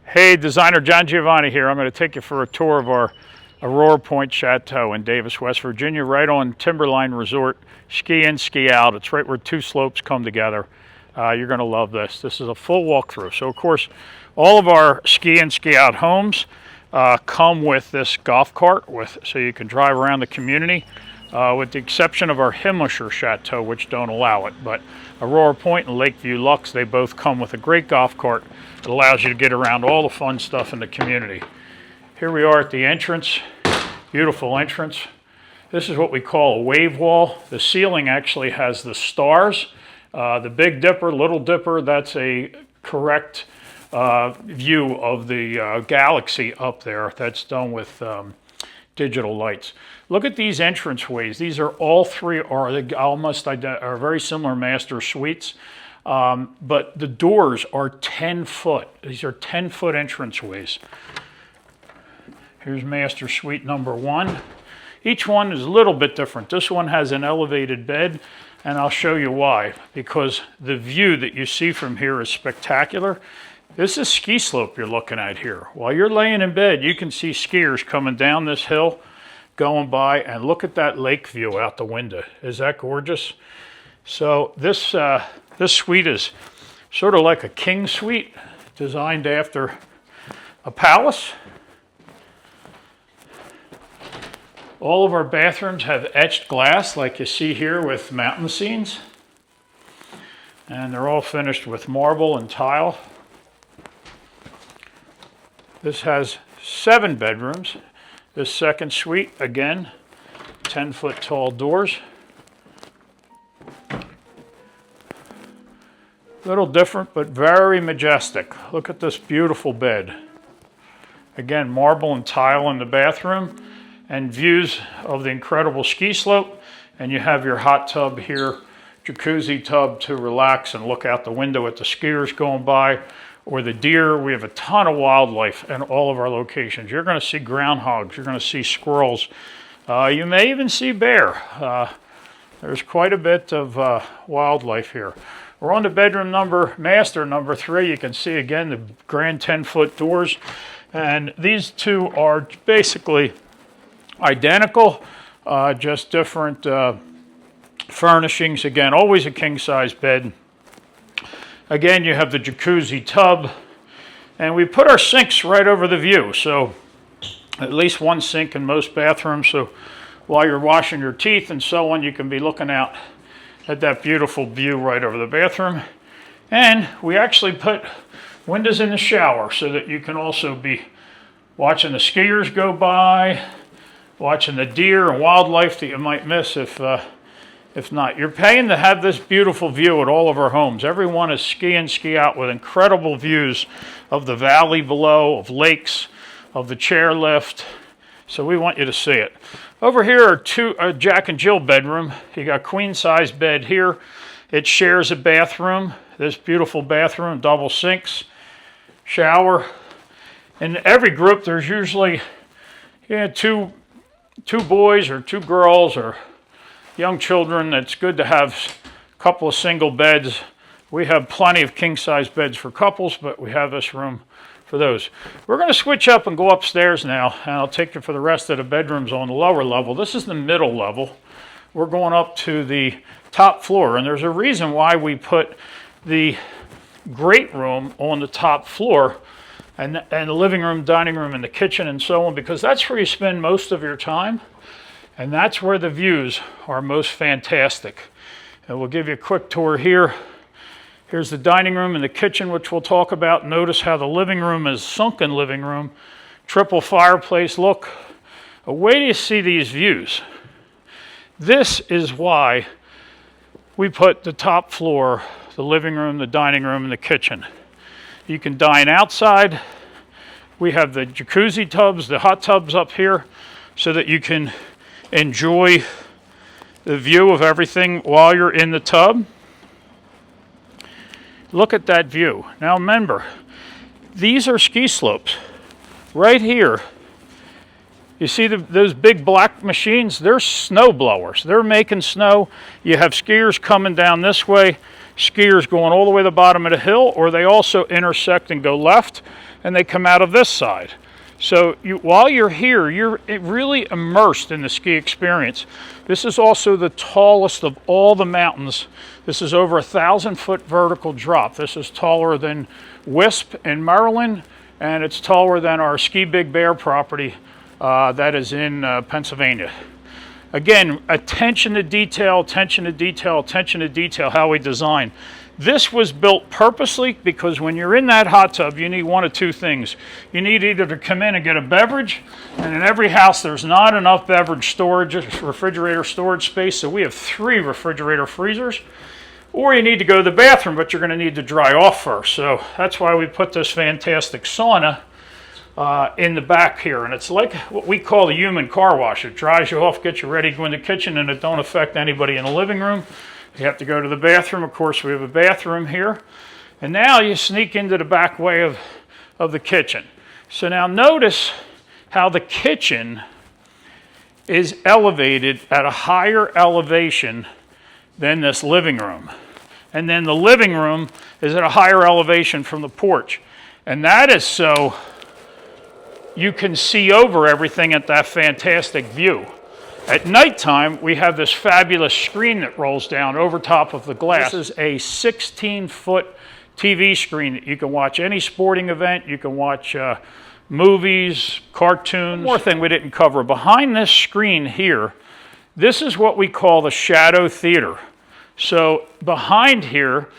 Hey, designer John Giovanni here. I'm going to take you for a tour of our Aurora Point Chateau in Davis, West Virginia, right on Timberline Resort. Ski in, ski out. It's right where two slopes come together. You're going to love this. This is a full walkthrough. So, of course, all of our ski in, ski out homes come with this golf cart, so you can drive around the community, with the exception of our Hibachi Chateau, which don't allow it. But Aurora Point and Lakeview Lux, they both come with a great golf cart that allows you to get around all the fun stuff in the community. Here we are at the entrance. Beautiful entrance. This is what we call a wave wall. The ceiling actually has the stars. The Big Dipper, Little Dipper, that's a correct view of the galaxy up there. That's done with digital lights. Look at these entranceways. These are all three are very similar master suites, but the doors are 10 foot. These are 10-foot entranceways. Here's master suite number 1. Each one is a little bit different. This one has an elevated bed, and I'll show you why. Because the view that you see from here is spectacular. This is ski slope you're looking at here. While you're laying in bed, you can see skiers coming down this hill, going by, and look at that lake view out the window. Is that gorgeous? So this suite is sort of like a king suite, designed after a palace. All of our bathrooms have etched glass like you see here with mountain scenes. And they're all finished with marble and tile. This has 7 bedrooms. This second suite, again, 10-foot tall doors. Little different, but very majestic. Look at this beautiful bed. Again, marble and tile in the bathroom, and views of the incredible ski slope. And you have your hot tub here, jacuzzi tub to relax and look out the window at the skiers going by, or the deer. We have a ton of wildlife in all of our locations. You're going to see groundhogs. You're going to see squirrels. You may even see bear. There's quite a bit of wildlife here. We're on the bedroom master number 3. You can see again the grand 10-foot doors. And these two are basically identical, just different furnishings. Again, always a king-size bed. Again, you have the jacuzzi tub, and we put our sinks right over the view. So at least one sink in most bathrooms. So while you're washing your teeth and so on, you can be looking out at that beautiful view right over the bathroom. And we actually put windows in the shower so that you can also be watching the skiers go by, watching the deer and wildlife that you might miss if not. You're paying to have this beautiful view at all of our homes. Everyone is ski in, ski out with incredible views of the valley below, of lakes, of the chairlift. So we want you to see it. Over here are a Jack and Jill bedroom. You got queen size bed here. It shares a bathroom. This beautiful bathroom, double sinks, shower. In every group, there's usually two boys or 2 girls or young children. It's good to have a couple of single beds. We have plenty of king-size beds for couples, but we have this room for those. We're going to switch up and go upstairs now, and I'll take you for the rest of the bedrooms on the lower level. This is the middle level. We're going up to the top floor, and there's a reason why we put the great room on the top floor, and the living room, dining room, and the kitchen, and so on, because that's where you spend most of your time. And that's where the views are most fantastic. And we'll give you a quick tour here. Here's the dining room and the kitchen, which we'll talk about. Notice how the living room is sunken living room. Triple fireplace look. Wait till you see these views. This is why we put the top floor, the living room, the dining room, and the kitchen. You can dine outside. We have the jacuzzi tubs, the hot tubs up here, so that you can enjoy the view of everything while you're in the tub. Look at that view. Now remember, these are ski slopes. Right here, you see those big black machines? They're snow blowers. They're making snow. You have skiers coming down this way. skiers going all the way to the bottom of the hill, or they also intersect and go left, and they come out of this side. So while you're here, you're really immersed in the ski experience. This is also the tallest of all the mountains. This is over 1,000-foot vertical drop. This is taller than Wisp in Maryland, and it's taller than our Ski Big Bear property that is in Pennsylvania. Again, attention to detail, attention to detail, attention to detail, how we design. This was built purposely because when you're in that hot tub, you need one of two things. You need either to come in and get a beverage, and in every house there's not enough beverage storage, refrigerator storage space, so we have 3 refrigerator freezers. Or you need to go to the bathroom, but you're going to need to dry off first. So that's why we put this fantastic sauna in the back here. And it's like what we call the human car wash. It dries you off, gets you ready to go in the kitchen, and it don't affect anybody in the living room. You have to go to the bathroom. Of course, we have a bathroom here. And now you sneak into the back way of the kitchen. So now notice how the kitchen is elevated at a higher elevation than this living room. And then the living room is at a higher elevation from the porch. And that is so you can see over everything at that fantastic view. At nighttime, we have this fabulous screen that rolls down over top of the glass. This is a 16-foot TV screen that you can watch any sporting event. You can watch movies, cartoons. One more thing we didn't cover. Behind this screen here, this is what we call the shadow theater. So behind here,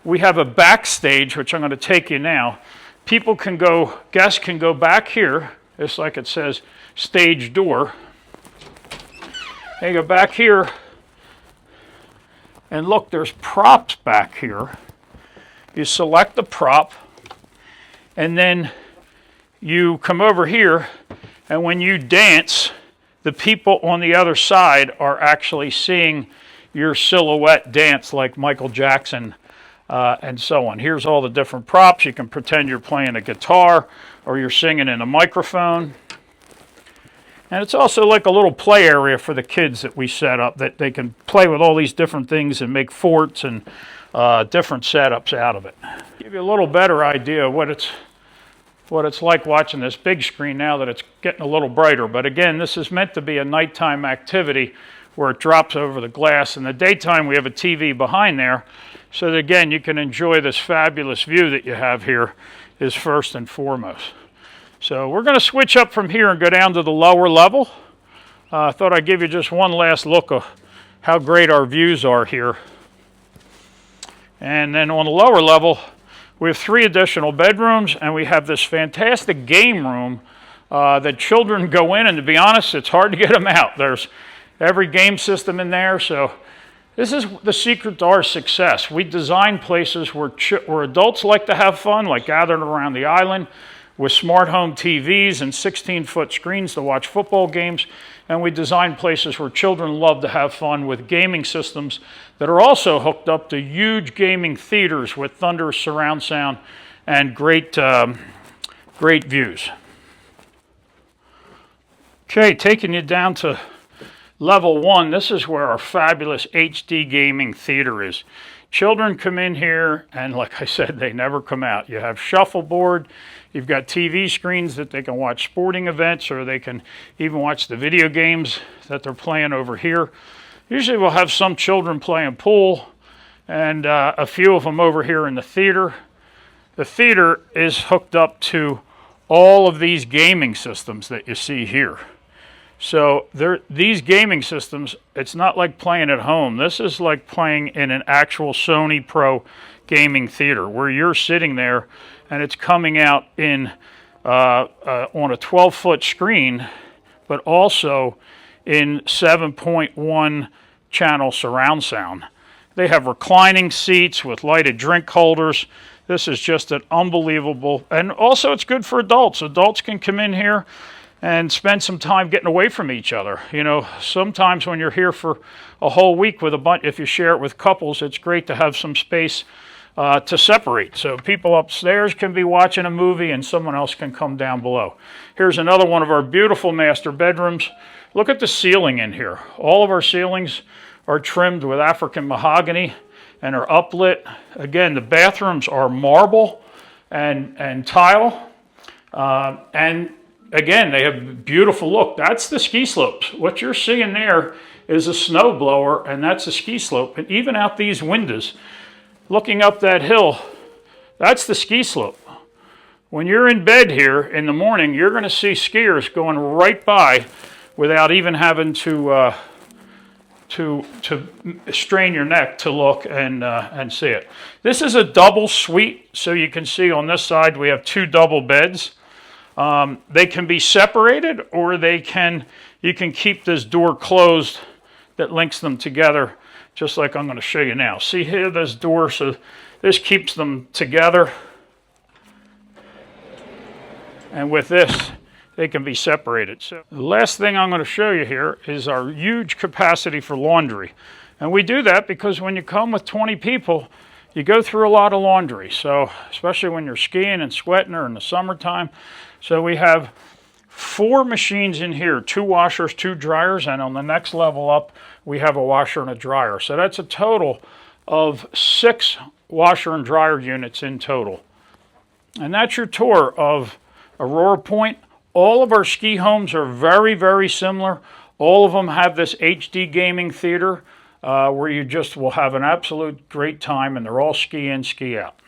we have a backstage, which I'm going to take you now. Guests can go back here, just like it says, stage door. They go back here, and look, there's props back here. You select the prop, and then you come over here, and when you dance, the people on the other side are actually seeing your silhouette dance like Michael Jackson and so on. Here's all the different props. You can pretend you're playing a guitar or you're singing in a microphone. And it's also like a little play area for the kids that we set up, that they can play with all these different things and make forts and different setups out of it. Give you a little better idea of what it's like watching this big screen now that it's getting a little brighter. But again, this is meant to be a nighttime activity where it drops over the glass. In the daytime, we have a TV behind there, so that again, you can enjoy this fabulous view that you have here is first and foremost. So we're going to switch up from here and go down to the lower level. I thought I'd give you just one last look of how great our views are here. And then on the lower level, we have 3 additional bedrooms, and we have this fantastic game room that children go in, and to be honest, it's hard to get them out. There's every game system in there, so this is the secret to our success. We design places where adults like to have fun, like gathering around the island, with smart home TVs and 16-foot screens to watch football games. And we design places where children love to have fun with gaming systems that are also hooked up to huge gaming theaters with thunderous surround sound and great views. Okay, taking you down to level 1, this is where our fabulous HD gaming theater is. Children come in here, and like I said, they never come out. You have shuffleboard, you've got TV screens that they can watch sporting events, or they can even watch the video games that they're playing over here. Usually we'll have some children playing pool, and a few of them over here in the theater. The theater is hooked up to all of these gaming systems that you see here. So these gaming systems, it's not like playing at home. This is like playing in an actual Sony Pro gaming theater where you're sitting there and it's coming out in on a 12-foot screen, but also in 7.1 channel surround sound. They have reclining seats with lighted drink holders. This is just an unbelievable, and also it's good for adults. Adults can come in here and spend some time getting away from each other. You know, sometimes when you're here for a whole week with a bunch, if you share it with couples, it's great to have some space to separate. So people upstairs can be watching a movie and someone else can come down below. Here's another one of our beautiful master bedrooms. Look at the ceiling in here. All of our ceilings are trimmed with African mahogany. and are uplit. Again, the bathrooms are marble and tile. And again, they have a beautiful look. That's the ski slopes. What you're seeing there is a snow blower, and that's a ski slope. And even out these windows, looking up that hill, that's the ski slope. When you're in bed here in the morning, you're going to see skiers going right by without even having to strain your neck to look and see it. This is a double suite, so you can see on this side we have 2 double beds. They can be separated, or you can keep this door closed that links them together, just like I'm going to show you now. See here, this door, so this keeps them together. And with this, they can be separated. So the last thing I'm going to show you here is our huge capacity for laundry. And we do that because when you come with 20 people, you go through a lot of laundry. So especially when you're skiing and sweating or in the summertime. So we have 4 machines in here, 2 washers, 2 dryers, and on the next level up, we have a washer and a dryer. So that's a total of 6 washer and dryer units in total. And that's your tour of Aurora Point. All of our ski homes are very, very similar. All of them have this HD gaming theater where you just will have an absolute great time, and they're all ski in, ski out.